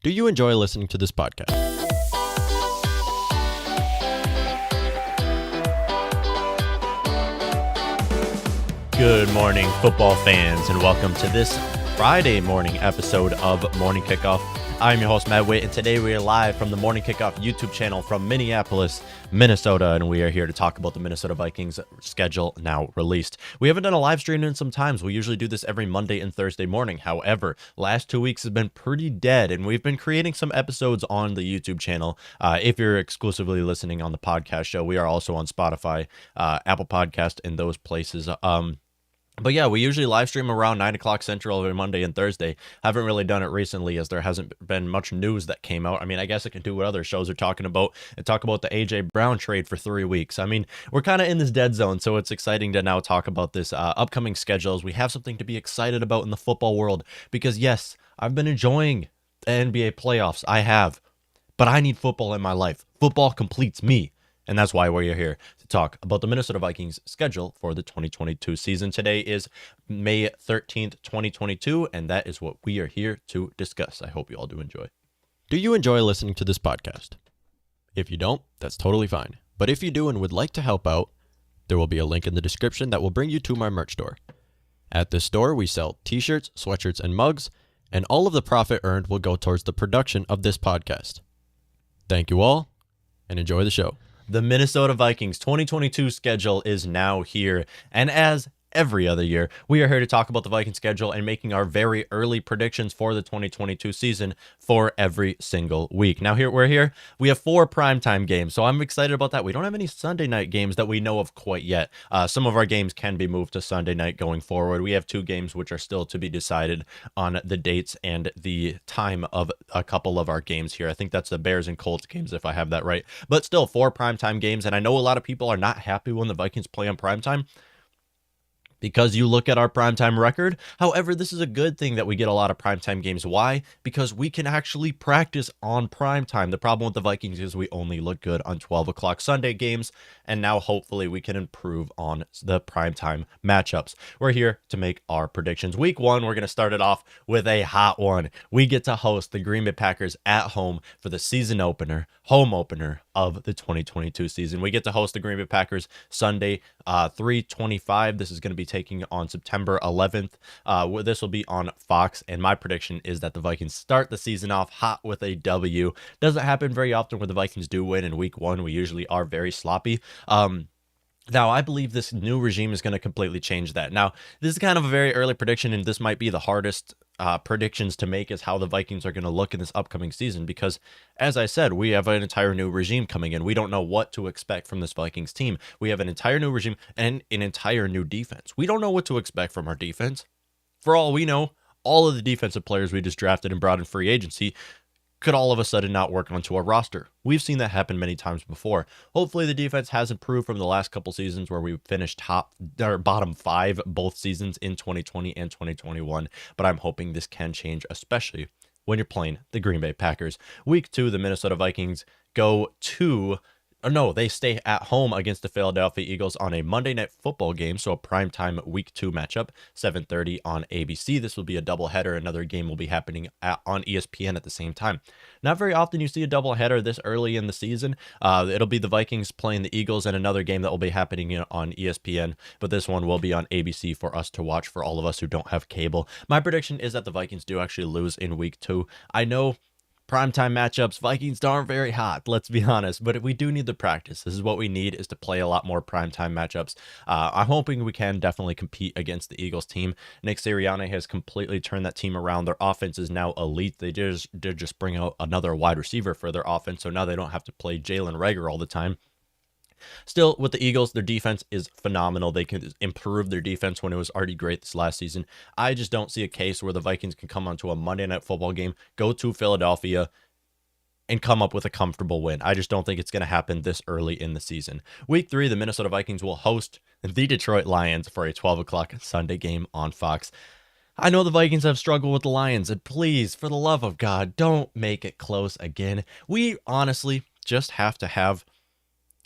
Do you enjoy listening to this podcast? Good morning, football fans, and welcome to this Friday morning episode of Morning Kickoff. I'm your host, Whit, and today we are live from the Morning Kickoff YouTube channel from Minneapolis, Minnesota, and we are here to talk about the Minnesota Vikings schedule now released. We haven't done a live stream in some times. We usually do this every Monday and Thursday morning. However, last 2 weeks has been pretty dead, and we've been creating some episodes on the YouTube channel. If you're exclusively listening on the podcast show, we are also on Spotify, Apple Podcast, and those places. But yeah, we usually live stream around 9 o'clock Central every Monday and Thursday. Haven't really done it recently as there hasn't been much news that came out. I mean, I guess I can do what other shows are talking about and talk about the A.J. Brown trade for 3 weeks. I mean, we're kind of in this dead zone, so it's exciting to now talk about this upcoming schedules. We have something to be excited about in the football world because, yes, I've been enjoying the NBA playoffs. I have, but I need football in my life. Football completes me. And that's why we're here to talk about the Minnesota Vikings schedule for the 2022 season. Today is May 13th, 2022, and that is what we are here to discuss. I hope you all do enjoy. Do you enjoy listening to this podcast? If you don't, that's totally fine. But if you do and would like to help out, there will be a link in the description that will bring you to my merch store. At this store, we sell t-shirts, sweatshirts, and mugs, and all of the profit earned will go towards the production of this podcast. Thank you all, and enjoy the show. The Minnesota Vikings 2022 schedule is now here, and as every other year, we are here to talk about the Vikings schedule and making our very early predictions for the 2022 season for every single week. Now we have 4 primetime games, so I'm excited about that. We don't have any Sunday night games that we know of quite yet. Some of our games can be moved to Sunday night going forward. We have 2 games which are still to be decided on the dates and the time of a couple of our games here. I think that's the Bears and Colts games, if I have that right. But still, 4 primetime games, and I know a lot of people are not happy when the Vikings play on primetime, because you look at our primetime record. However, this is a good thing that we get a lot of primetime games. Why? Because we can actually practice on primetime. The problem with the Vikings is we only look good on 12 o'clock Sunday games, and now hopefully we can improve on the primetime matchups. We're here to make our predictions. Week 1, we're going to start it off with a hot one. We get to host the Green Bay Packers at home for the season opener, home opener of the 2022 season. We get to host the Green Bay Packers Sunday, 3/25. This is going to be taking on September 11th. This will be on Fox, and my prediction is that the Vikings start the season off hot with a W. Doesn't happen very often when the Vikings do win in week 1. We usually are very sloppy. Now, I believe this new regime is going to completely change that. Now, this is kind of a very early prediction, and this might be the hardest predictions to make is how the Vikings are going to look in this upcoming season because, as I said, we have an entire new regime coming in. We don't know what to expect from this Vikings team. We have an entire new regime and an entire new defense. We don't know what to expect from our defense. For all we know, all of the defensive players we just drafted and brought in free agency could all of a sudden not work onto our roster. We've seen that happen many times before. Hopefully the defense has improved from the last couple seasons where we finished bottom 5 both seasons in 2020 and 2021, but I'm hoping this can change, especially when you're playing the Green Bay Packers. Week 2, the Minnesota Vikings they stay at home against the Philadelphia Eagles on a Monday Night Football game, so a primetime Week 2 matchup, 7:30 on ABC. This will be a doubleheader. Another game will be happening on ESPN at the same time. Not very often you see a doubleheader this early in the season. It'll be the Vikings playing the Eagles and another game that will be happening on ESPN, but this one will be on ABC for us to watch for all of us who don't have cable. My prediction is that the Vikings do actually lose in Week 2. I know primetime matchups, Vikings aren't very hot, let's be honest, but we do need the practice. This is what we need, is to play a lot more primetime matchups. I'm hoping we can definitely compete against the Eagles team. Nick Sirianni has completely turned that team around. Their offense is now elite. They did just bring out another wide receiver for their offense, so now they don't have to play Jalen Reagor all the time. Still, with the Eagles, their defense is phenomenal. They can improve their defense when it was already great this last season. I just don't see a case where the Vikings can come onto a Monday Night Football game, go to Philadelphia, and come up with a comfortable win. I just don't think it's going to happen this early in the season. Week 3, the Minnesota Vikings will host the Detroit Lions for a 12 o'clock Sunday game on Fox. I know the Vikings have struggled with the Lions, and please, for the love of God, don't make it close again. We honestly just have to have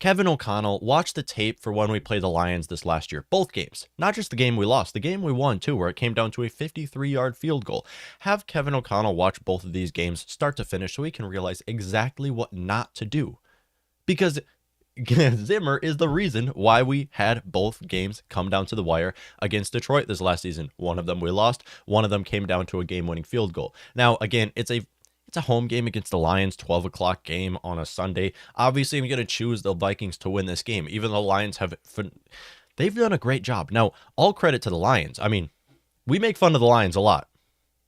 Kevin O'Connell, watch the tape for when we played the Lions this last year. Both games. Not just the game we lost, the game we won too, where it came down to a 53-yard field goal. Have Kevin O'Connell watch both of these games start to finish so he can realize exactly what not to do. Because Zimmer is the reason why we had both games come down to the wire against Detroit this last season. One of them we lost. One of them came down to a game-winning field goal. Now, again, it's a home game against the Lions, 12 o'clock game on a Sunday. Obviously, I'm going to choose the Vikings to win this game, even though the Lions they've done a great job. Now, all credit to the Lions. I mean, we make fun of the Lions a lot.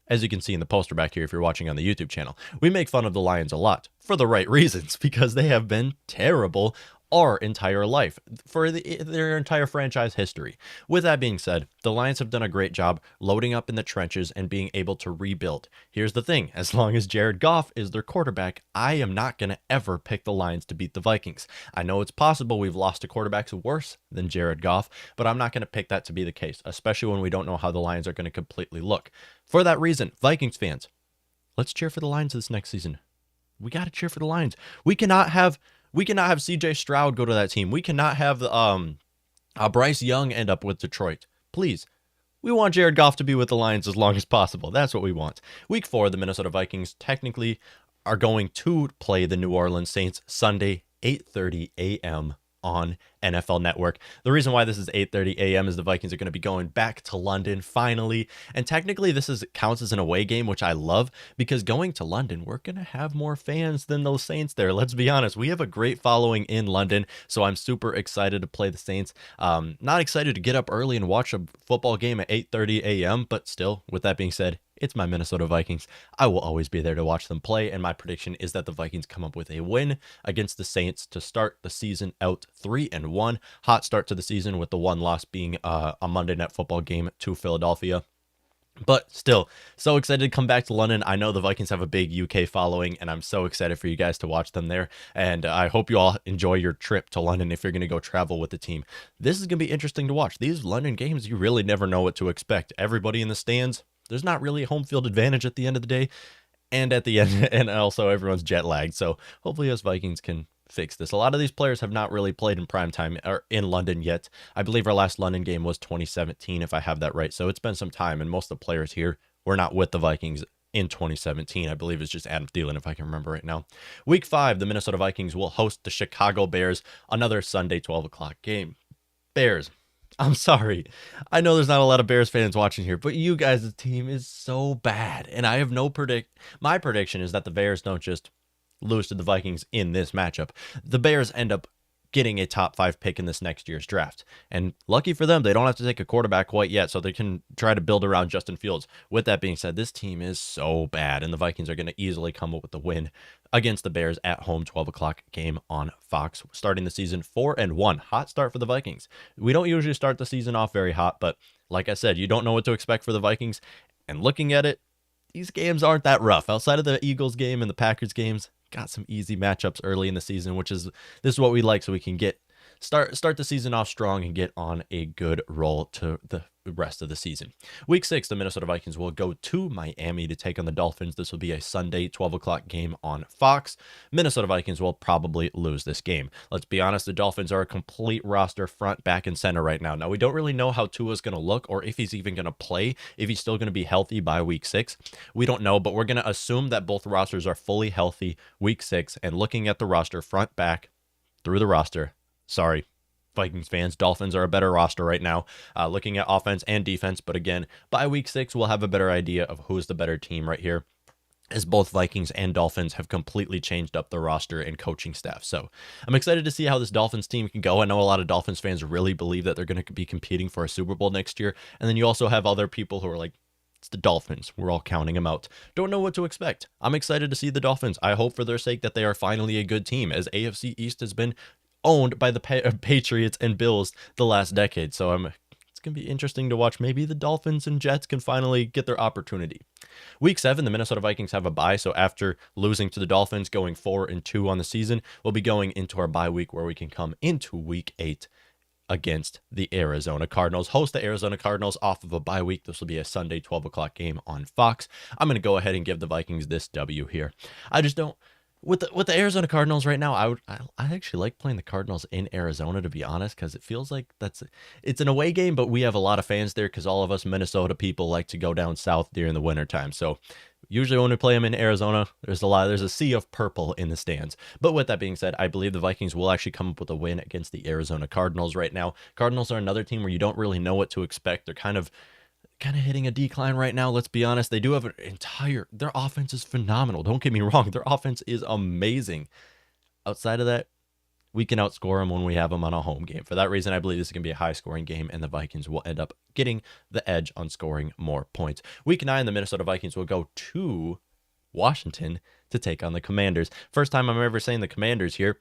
As you can see in the poster back here, if you're watching on the YouTube channel, we make fun of the Lions a lot for the right reasons, because they have been terrible our entire life, for their entire franchise history. With that being said, the Lions have done a great job loading up in the trenches and being able to rebuild. Here's the thing, as long as Jared Goff is their quarterback, I am not going to ever pick the Lions to beat the Vikings. I know it's possible we've lost to quarterbacks worse than Jared Goff, but I'm not going to pick that to be the case, especially when we don't know how the Lions are going to completely look. For that reason, Vikings fans, let's cheer for the Lions this next season. We got to cheer for the Lions. We cannot have CJ Stroud go to that team. We cannot have Bryce Young end up with Detroit. Please. We want Jared Goff to be with the Lions as long as possible. That's what we want. Week 4, the Minnesota Vikings technically are going to play the New Orleans Saints Sunday, 8:30 a.m. on NFL Network. The reason why this is 8:30 a.m. is the Vikings are going to be going back to London finally. And technically this counts as an away game, which I love, because going to London, we're going to have more fans than those Saints there. Let's be honest. We have a great following in London, so I'm super excited to play the Saints. Not excited to get up early and watch a football game at 8:30 a.m., but still, with that being said, it's my Minnesota Vikings. I will always be there to watch them play, and my prediction is that the Vikings come up with a win against the Saints to start the season out 3-1. Hot start to the season, with the one loss being a Monday Night Football game to Philadelphia. But still, so excited to come back to London. I know the Vikings have a big UK following, and I'm so excited for you guys to watch them there. And I hope you all enjoy your trip to London if you're going to go travel with the team. This is going to be interesting to watch. These London games, you really never know what to expect. Everybody in the stands, there's not really a home field advantage at the end of the day, and at the end, and also everyone's jet lagged. So hopefully us Vikings can fix this. A lot of these players have not really played in prime time or in London yet. I believe our last London game was 2017, if I have that right. So it's been some time, and most of the players here were not with the Vikings in 2017. I believe it's just Adam Thielen, if I can remember right now. Week 5, the Minnesota Vikings will host the Chicago Bears, another Sunday 12 o'clock game. Bears, I'm sorry. I know there's not a lot of Bears fans watching here, but you guys' team is so bad. And I have my prediction is that the Bears don't just lose to the Vikings in this matchup. The Bears end up getting a top 5 pick in this next year's draft. And lucky for them, they don't have to take a quarterback quite yet, so they can try to build around Justin Fields. With that being said, this team is so bad, and the Vikings are going to easily come up with the win against the Bears at home, 12 o'clock game on Fox, starting the season 4-1. Hot start for the Vikings. We don't usually start the season off very hot, but like I said, you don't know what to expect for the Vikings. And looking at it, these games aren't that rough. Outside of the Eagles game and the Packers games, got some easy matchups early in the season, this is what we like, so we can start the season off strong and get on a good roll to the rest of the season. Week 6, the Minnesota Vikings will go to Miami to take on the Dolphins. This will be a Sunday 12 o'clock game on Fox. Minnesota Vikings will probably lose this game. Let's be honest, the Dolphins are a complete roster front, back, and center right now. Now, we don't really know how Tua's going to look, or if he's even going to play, if he's still going to be healthy by week 6. We don't know, but we're going to assume that both rosters are fully healthy week 6, and looking at the roster front, back, through the roster, sorry, Vikings fans, Dolphins are a better roster right now, looking at offense and defense. But again, by week 6, we'll have a better idea of who's the better team right here, as both Vikings and Dolphins have completely changed up the roster and coaching staff. So I'm excited to see how this Dolphins team can go. I know a lot of Dolphins fans really believe that they're going to be competing for a Super Bowl next year. And then you also have other people who are like, it's the Dolphins. We're all counting them out. Don't know what to expect. I'm excited to see the Dolphins. I hope for their sake that they are finally a good team, as AFC East has been owned by the Patriots and Bills the last decade. So it's going to be interesting to watch. Maybe the Dolphins and Jets can finally get their opportunity. Week 7, the Minnesota Vikings have a bye. So after losing to the Dolphins, going 4-2 on the season, we'll be going into our bye week, where we can come into week 8 against the Arizona Cardinals. Host the Arizona Cardinals off of a bye week. This will be a Sunday 12 o'clock game on Fox. I'm going to go ahead and give the Vikings this W here. I just don't. With the Arizona Cardinals right now, I actually like playing the Cardinals in Arizona, to be honest, because it feels like it's an away game, but we have a lot of fans there because all of us Minnesota people like to go down south during the wintertime. So usually when we play them in Arizona, there's a sea of purple in the stands. But with that being said, I believe the Vikings will actually come up with a win against the Arizona Cardinals right now. Cardinals are another team where you don't really know what to expect. They're kind of hitting a decline right now. Let's be honest. They do have their offense is phenomenal. Don't get me wrong. Their offense is amazing. Outside of that, we can outscore them when we have them on a home game. For that reason, I believe this is going to be a high scoring game and the Vikings will end up getting the edge on scoring more points. Week 9, the Minnesota Vikings will go to Washington to take on the Commanders. First time I'm ever saying the Commanders here.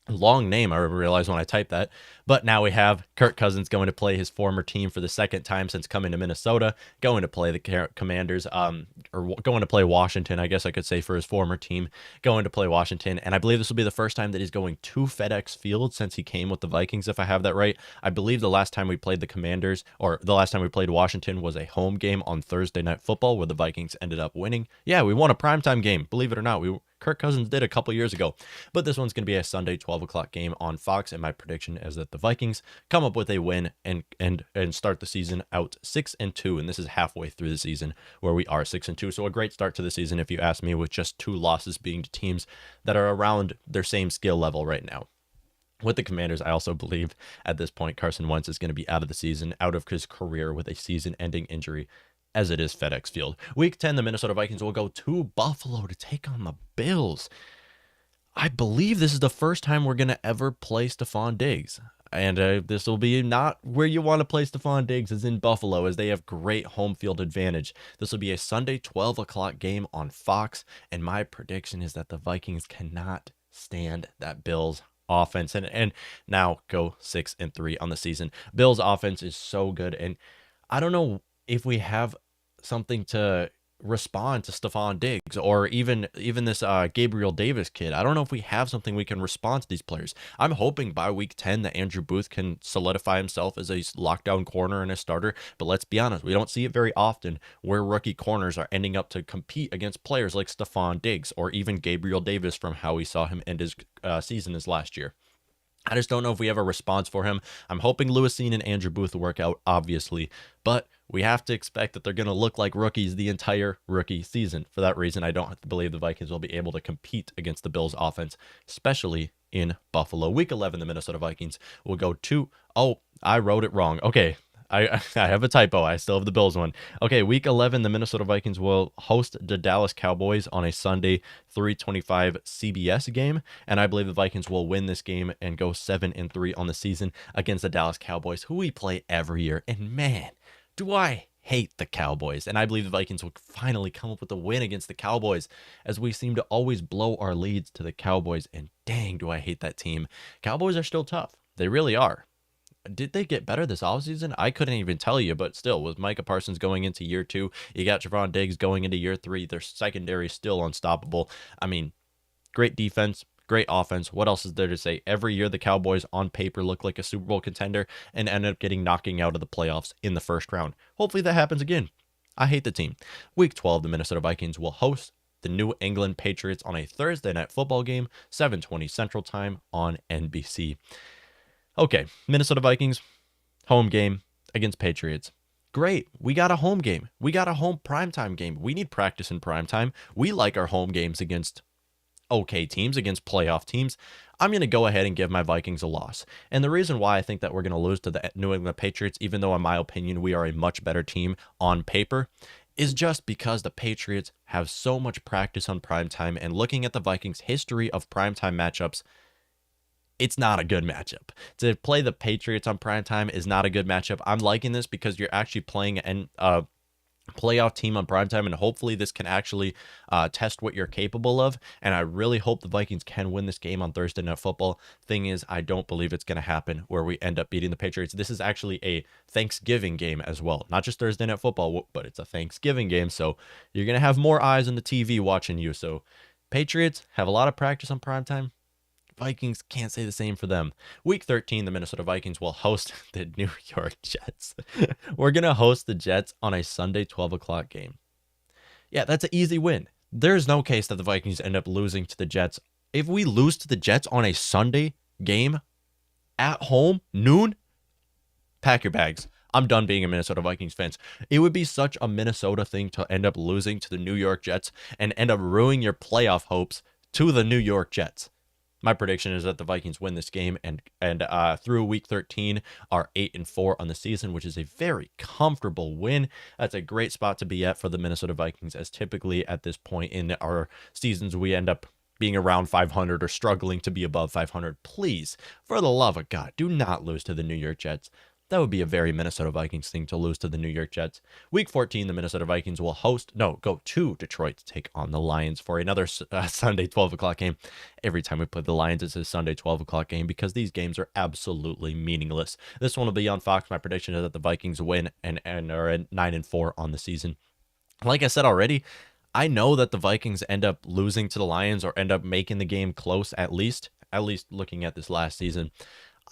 Long name, I realized when I typed that. But now we have Kirk Cousins going to play his former team for the second time since coming to Minnesota, going to play the Commanders, or going to play Washington, I guess I could say, for his former team, going to play Washington. And I believe this will be the first time that he's going to FedEx Field since he came with the Vikings, if I have that right. I believe the last time we played the Commanders, or the last time we played Washington, was a home game on Thursday Night Football where the Vikings ended up winning. Yeah, we won a primetime game, believe it or not. Kirk Cousins did a couple years ago. But this one's going to be a Sunday 12 o'clock game on Fox, and my prediction is that the Vikings come up with a win and start the season out 6-2, and this is halfway through the season where we are 6-2. So a great start to the season, if you ask me, with just 2 losses being to teams that are around their same skill level right now. With the Commanders, I also believe at this point Carson Wentz is going to be out of the season, out of his career with a season-ending injury, as it is FedEx Field. Week 10, the Minnesota Vikings will go to Buffalo to take on the Bills. I believe this is the first time we're going to ever play Stephon Diggs. And this will be not where you want to play Stephon Diggs, as in Buffalo, as they have great home field advantage. This will be a Sunday 12 o'clock game on Fox, and my prediction is that the Vikings cannot stand that Bills offense and now go 6-3 on the season. Bills offense is so good, and I don't know if we have something to respond to Stephon Diggs or even this Gabriel Davis kid. I don't know if we have something we can respond to these players. I'm hoping by week 10 that Andrew Booth can solidify himself as a lockdown corner and a starter, but let's be honest, we don't see it very often where rookie corners are ending up to compete against players like Stephon Diggs or even Gabriel Davis from how we saw him end his season as last year. I just don't know if we have a response for him. I'm hoping Lewisine and Andrew Booth will work out, obviously, but we have to expect that they're going to look like rookies the entire rookie season. For that reason, I don't believe the Vikings will be able to compete against the Bills offense, especially in Buffalo. Week 11, the Minnesota Vikings will go to... Oh, I wrote it wrong. Okay, I have a typo. I still have the Bills one. Okay, week 11, the Minnesota Vikings will host the Dallas Cowboys on a Sunday 3:25 CBS game, and I believe the Vikings will win this game and go 7-3 on the season against the Dallas Cowboys, who we play every year. And man, do I hate the Cowboys. And I believe the Vikings will finally come up with a win against the Cowboys, as we seem to always blow our leads to the Cowboys, and dang, do I hate that team. Cowboys are still tough. They really are. Did they get better this offseason? I couldn't even tell you, but still, with Micah Parsons going into year 2, you got Trevon Diggs going into year 3, their secondary is still unstoppable. I mean, great defense, great offense. What else is there to say? Every year, the Cowboys on paper look like a Super Bowl contender and end up knocking out of the playoffs in the first round. Hopefully that happens again. I hate the team. Week 12, the Minnesota Vikings will host the New England Patriots on a Thursday night football game, 7:20 Central Time on NBC. Okay, Minnesota Vikings, home game against Patriots. Great, we got a home game. We got a home primetime game. We need practice in primetime. We like our home games against okay teams, against playoff teams. I'm going to go ahead and give my Vikings a loss. And the reason why I think that we're going to lose to the New England Patriots, even though in my opinion we are a much better team on paper, is just because the Patriots have so much practice on primetime, and looking at the Vikings' history of primetime matchups, it's not a good matchup. To play the Patriots on primetime is not a good matchup. I'm liking this because you're actually playing a playoff team on primetime, and hopefully this can actually test what you're capable of. And I really hope the Vikings can win this game on Thursday Night Football. Thing is, I don't believe it's going to happen where we end up beating the Patriots. This is actually a Thanksgiving game as well. Not just Thursday Night Football, but it's a Thanksgiving game. So you're going to have more eyes on the TV watching you. So Patriots have a lot of practice on primetime. Vikings can't say the same for them. Week 13, the Minnesota Vikings will host the New York Jets. We're going to host the Jets on a Sunday 12 o'clock game. Yeah, that's an easy win. There's no case that the Vikings end up losing to the Jets. If we lose to the Jets on a Sunday game at home, noon, pack your bags. I'm done being a Minnesota Vikings fan. It would be such a Minnesota thing to end up losing to the New York Jets and end up ruining your playoff hopes to the New York Jets. My prediction is that the Vikings win this game and through week 13 are 8-4 on the season, which is a very comfortable win. That's a great spot to be at for the Minnesota Vikings, as typically at this point in our seasons we end up being around 500 or struggling to be above 500. Please, for the love of God, do not lose to the New York Jets. That would be a very Minnesota Vikings thing to lose to the New York Jets. Week 14, the Minnesota Vikings will go to Detroit to take on the Lions for another Sunday 12 o'clock game. Every time we play the Lions, it's a Sunday 12 o'clock game because these games are absolutely meaningless. This one will be on Fox. My prediction is that the Vikings win and are at 9-4 on the season. Like I said already, I know that the Vikings end up losing to the Lions or end up making the game close at least looking at this last season.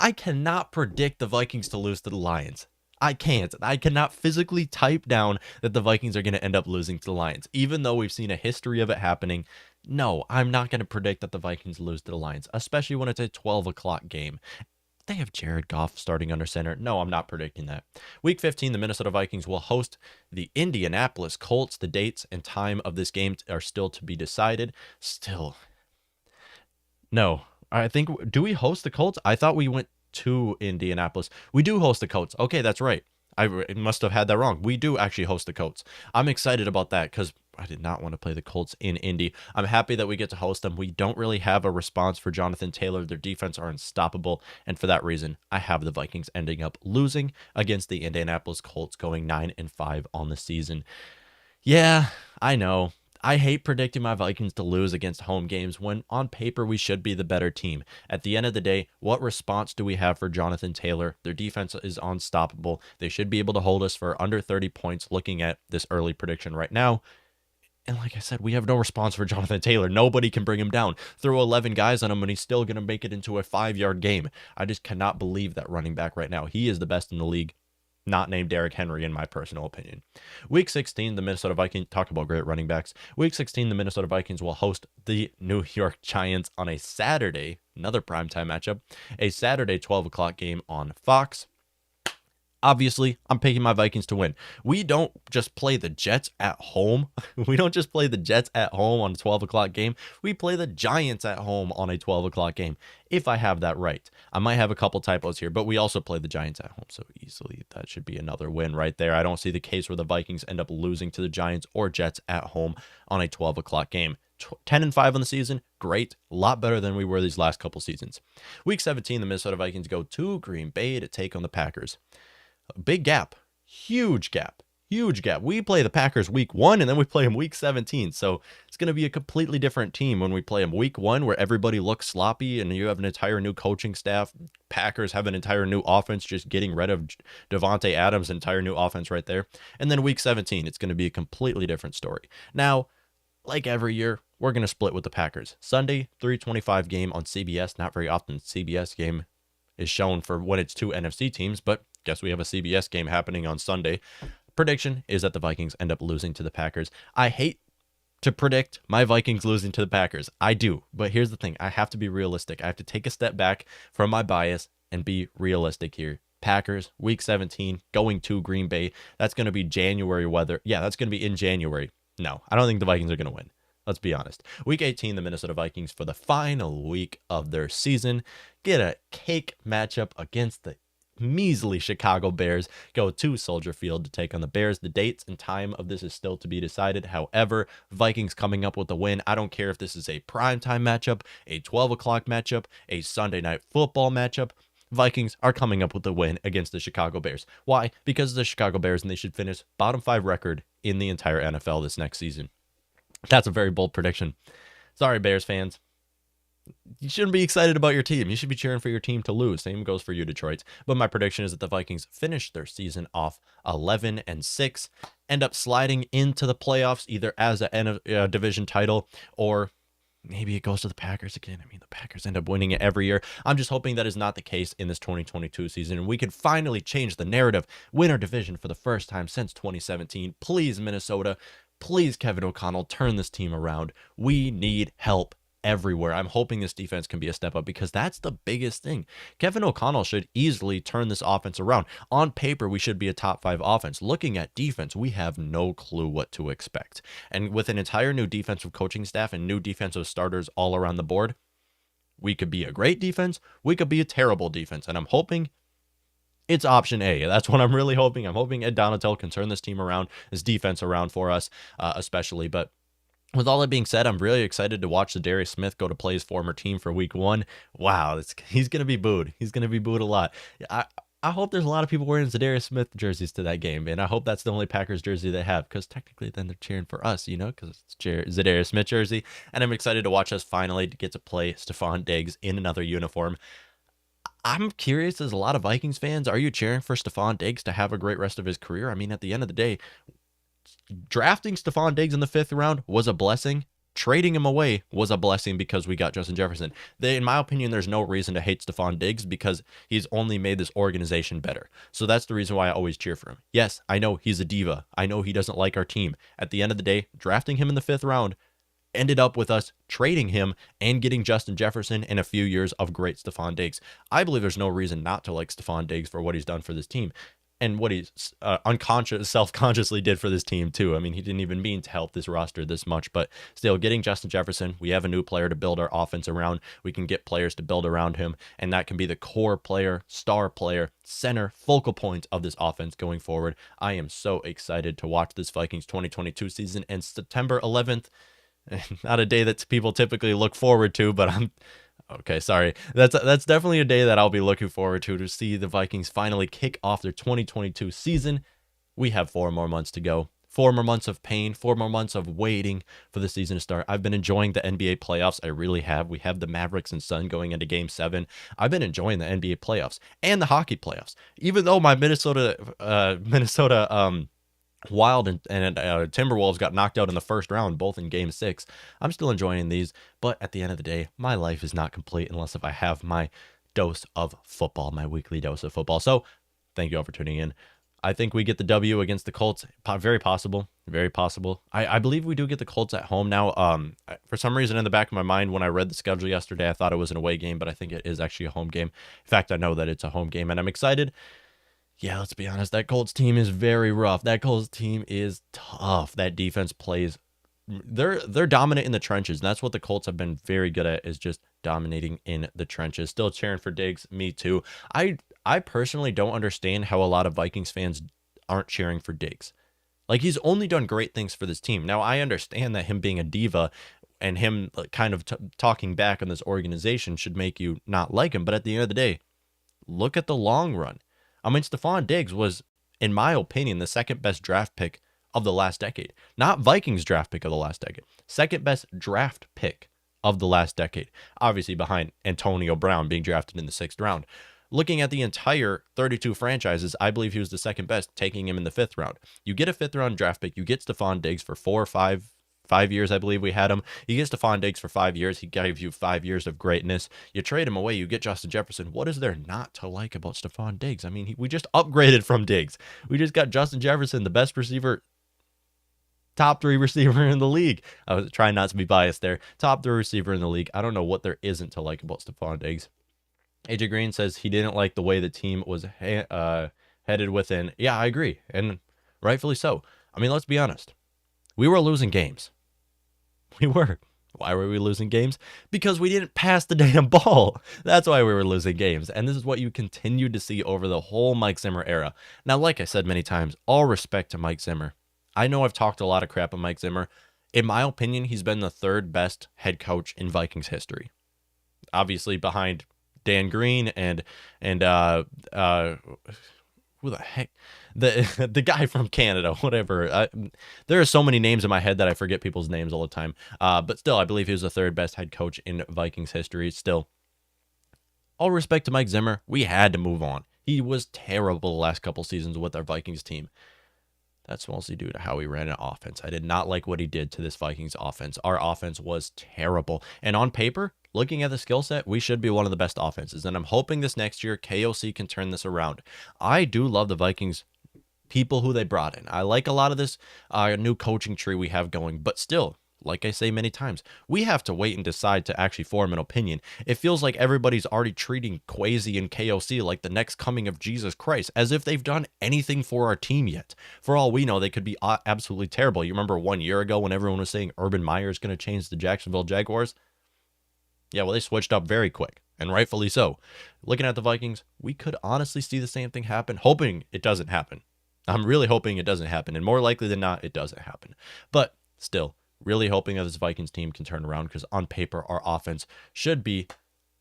I cannot predict the Vikings to lose to the Lions. I can't. I cannot physically type down that the Vikings are going to end up losing to the Lions, even though we've seen a history of it happening. No, I'm not going to predict that the Vikings lose to the Lions, especially when it's a 12 o'clock game. They have Jared Goff starting under center. No, I'm not predicting that. Week 15, the Minnesota Vikings will host the Indianapolis Colts. The dates and time of this game are still to be decided. No. I think, do we host the Colts? I thought we went to Indianapolis. We do host the Colts. Okay, that's right. I must have had that wrong. We do actually host the Colts. I'm excited about that because I did not want to play the Colts in Indy. I'm happy that we get to host them. We don't really have a response for Jonathan Taylor. Their defense are unstoppable. And for that reason, I have the Vikings ending up losing against the Indianapolis Colts, going 9-5 on the season. Yeah, I know. I hate predicting my Vikings to lose against home games when on paper we should be the better team. At the end of the day, what response do we have for Jonathan Taylor? Their defense is unstoppable. They should be able to hold us for under 30 points looking at this early prediction right now. And like I said, we have no response for Jonathan Taylor. Nobody can bring him down. Throw 11 guys on him and he's still going to make it into a 5-yard game. I just cannot believe that running back right now. He is the best in the league. Not named Derrick Henry, in my personal opinion. Week 16, the Minnesota Vikings, talk about great running backs. Week 16, the Minnesota Vikings will host the New York Giants on a Saturday, another primetime matchup, a Saturday 12 o'clock game on Fox. Obviously, I'm picking my Vikings to win. We don't just play the Jets at home. We don't just play the Jets at home on a 12 o'clock game. We play the Giants at home on a 12 o'clock game, if I have that right. I might have a couple typos here, but we also play the Giants at home, so easily that should be another win right there. I don't see the case where the Vikings end up losing to the Giants or Jets at home on a 12 o'clock game. 10-5 on the season, great, a lot better than we were these last couple seasons. Week 17, the Minnesota Vikings go to Green Bay to take on the Packers. Big gap, huge gap. We play the Packers week 1 and then we play them week 17. So it's going to be a completely different team when we play them week 1, where everybody looks sloppy and you have an entire new coaching staff. Packers have an entire new offense, just getting rid of Devontae Adams, entire new offense right there. And then week 17, it's going to be a completely different story. Now, like every year, we're going to split with the Packers. Sunday, 3:25 game on CBS. Not very often CBS game is shown for when it's two NFC teams, but guess we have a CBS game happening on Sunday. Prediction is that the Vikings end up losing to the Packers. I hate to predict my Vikings losing to the Packers. I do. But here's the thing. I have to be realistic. I have to take a step back from my bias and be realistic here. Packers, week 17, going to Green Bay. That's going to be January weather. Yeah, that's going to be in January. No, I don't think the Vikings are going to win. Let's be honest. Week 18, the Minnesota Vikings, for the final week of their season, get a cake matchup against the measly Chicago Bears, go to Soldier Field to take on the Bears. The dates and time of this is still to be decided. However, Vikings coming up with the win. I don't care if this is a primetime matchup, a 12 o'clock matchup, a Sunday night football matchup. Vikings are coming up with the win against the Chicago Bears. Why? Because of the Chicago Bears, and they should finish bottom 5 record in the entire NFL this next season. That's a very bold prediction. Sorry, Bears fans. You shouldn't be excited about your team. You should be cheering for your team to lose. Same goes for you, Detroit. But my prediction is that the Vikings finish their season off 11-6, end up sliding into the playoffs either as a division title, or maybe it goes to the Packers again. I mean, the Packers end up winning it every year. I'm just hoping that is not the case in this 2022 season, and we can finally change the narrative, win our division for the first time since 2017. Please, Minnesota, Please, Kevin O'Connell, turn this team around. We need help everywhere. I'm hoping this defense can be a step up because that's the biggest thing. Kevin O'Connell should easily turn this offense around. On paper, we should be a top 5 offense. Looking at defense, we have no clue what to expect. And with an entire new defensive coaching staff and new defensive starters all around the board, we could be a great defense. We could be a terrible defense. And I'm hoping it's option A. That's what I'm really hoping. I'm hoping Ed Donatel can turn this team around, this defense around for us, especially. But with all that being said, I'm really excited to watch Zadarius Smith go to play his former team for week 1. Wow, he's going to be booed. He's going to be booed a lot. I hope there's a lot of people wearing Zadarius Smith jerseys to that game, and I hope that's the only Packers jersey they have, because technically then they're cheering for us, because it's Zadarius Smith jersey. And I'm excited to watch us finally get to play Stephon Diggs in another uniform. I'm curious, as a lot of Vikings fans, are you cheering for Stephon Diggs to have a great rest of his career? I mean, at the end of the day, drafting Stephon Diggs in the 5th round was a blessing. Trading him away was a blessing because we got Justin Jefferson. In my opinion, there's no reason to hate Stephon Diggs because he's only made this organization better. So that's the reason why I always cheer for him. Yes, I know he's a diva. I know he doesn't like our team. At the end of the day, drafting him in the 5th round ended up with us trading him and getting Justin Jefferson and a few years of great Stephon Diggs. I believe there's no reason not to like Stephon Diggs for what he's done for this team and what he's self-consciously did for this team too. I mean, he didn't even mean to help this roster this much, but still, getting Justin Jefferson, we have a new player to build our offense around. We can get players to build around him, and that can be the core player, star player, center, focal point of this offense going forward. I am so excited to watch this Vikings 2022 season, and September 11th, not a day that people typically look forward to, but okay, sorry. That's definitely a day that I'll be looking forward to see the Vikings finally kick off their 2022 season. We have 4 more months to go. 4 more months of pain, 4 more months of waiting for the season to start. I've been enjoying the NBA playoffs. I really have. We have the Mavericks and Sun going into Game 7. I've been enjoying the NBA playoffs and the hockey playoffs. Even though my Minnesota Wild and Timberwolves got knocked out in the first round, both in Game 6. I'm still enjoying these, but at the end of the day, my life is not complete unless if I have my dose of football, my weekly dose of football. So, thank you all for tuning in. I think we get the W against the Colts. Very possible. Very possible. I believe we do get the Colts at home now. For some reason, in the back of my mind, when I read the schedule yesterday, I thought it was an away game, but I think it is actually a home game. In fact, I know that it's a home game, and I'm excited. Yeah, let's be honest. That Colts team is very rough. That Colts team is tough. That defense plays. They're dominant in the trenches. And that's what the Colts have been very good at, is just dominating in the trenches. Still cheering for Diggs. Me too. I personally don't understand how a lot of Vikings fans aren't cheering for Diggs. Like, he's only done great things for this team. Now, I understand that him being a diva and him kind of talking back on this organization should make you not like him. But at the end of the day, look at the long run. I mean, Stephon Diggs was, in my opinion, the second best draft pick of the last decade. Not Vikings draft pick of the last decade. Second best draft pick of the last decade. Obviously behind Antonio Brown being drafted in the 6th round. Looking at the entire 32 franchises, I believe he was the second best, taking him in the 5th round. You get a 5th round draft pick. You get Stephon Diggs for 4 or 5 years, I believe we had him. You get Stephon Diggs for 5 years. He gave you 5 years of greatness. You trade him away. You get Justin Jefferson. What is there not to like about Stephon Diggs? I mean, we just upgraded from Diggs. We just got Justin Jefferson, the best receiver, top 3 receiver in the league. I was trying not to be biased there. Top 3 receiver in the league. I don't know what there isn't to like about Stephon Diggs. AJ Green says he didn't like the way the team was headed within. Yeah, I agree. And rightfully so. I mean, let's be honest. We were losing games. We were. Why were we losing games? Because we didn't pass the damn ball. That's why we were losing games. And this is what you continued to see over the whole Mike Zimmer era. Now, like I said many times, all respect to Mike Zimmer. I know I've talked a lot of crap on Mike Zimmer. In my opinion, he's been the 3rd best head coach in Vikings history. Obviously behind Dan Green and who the heck? The guy from Canada, whatever. There are so many names in my head that I forget people's names all the time. But still, I believe he was the 3rd best head coach in Vikings history. Still, all respect to Mike Zimmer, we had to move on. He was terrible the last couple seasons with our Vikings team. That's mostly due to how he ran an offense. I did not like what he did to this Vikings offense. Our offense was terrible. And on paper, looking at the skill set, we should be one of the best offenses. And I'm hoping this next year, KOC can turn this around. I do love the Vikings people who they brought in. I like a lot of this new coaching tree we have going, but still, like I say many times, we have to wait and decide to actually form an opinion. It feels like everybody's already treating Kwesi and KOC like the next coming of Jesus Christ, as if they've done anything for our team yet. For all we know, they could be absolutely terrible. You remember 1 year ago when everyone was saying Urban Meyer is going to change the Jacksonville Jaguars? Yeah, well, they switched up very quick, and rightfully so. Looking at the Vikings, we could honestly see the same thing happen, hoping it doesn't happen. I'm really hoping it doesn't happen, and more likely than not, it doesn't happen. But still, really hoping that this Vikings team can turn around, because on paper, our offense should be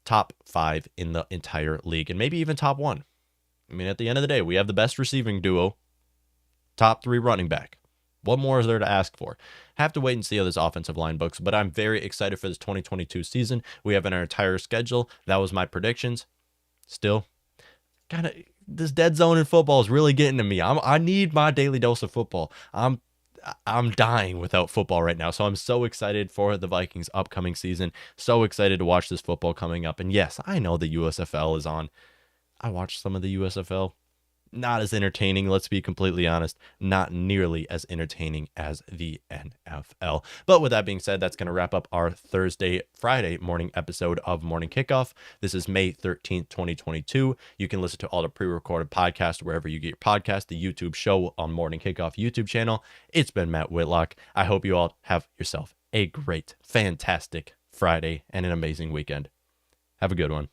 top 5 in the entire league, and maybe even top 1. I mean, at the end of the day, we have the best receiving duo, top 3 running back. What more is there to ask for? Have to wait and see how this offensive line books, but I'm very excited for this 2022 season. We have our entire schedule. That was my predictions. Still, kind of, this dead zone in football is really getting to me. I need my daily dose of football. I'm dying without football right now. So I'm so excited for the Vikings upcoming season. So excited to watch this football coming up. And yes, I know the USFL is on. I watched some of the USFL. Not as entertaining, let's be completely honest. Not nearly as entertaining as the NFL. But with that being said, that's going to wrap up our Friday morning episode of Morning Kickoff. This is May 13th, 2022. You can listen to all the pre-recorded podcasts wherever you get your podcast, the YouTube show on Morning Kickoff YouTube channel. It's been Matt Whitlock. I hope you all have yourself a great, fantastic Friday and an amazing weekend. Have a good one.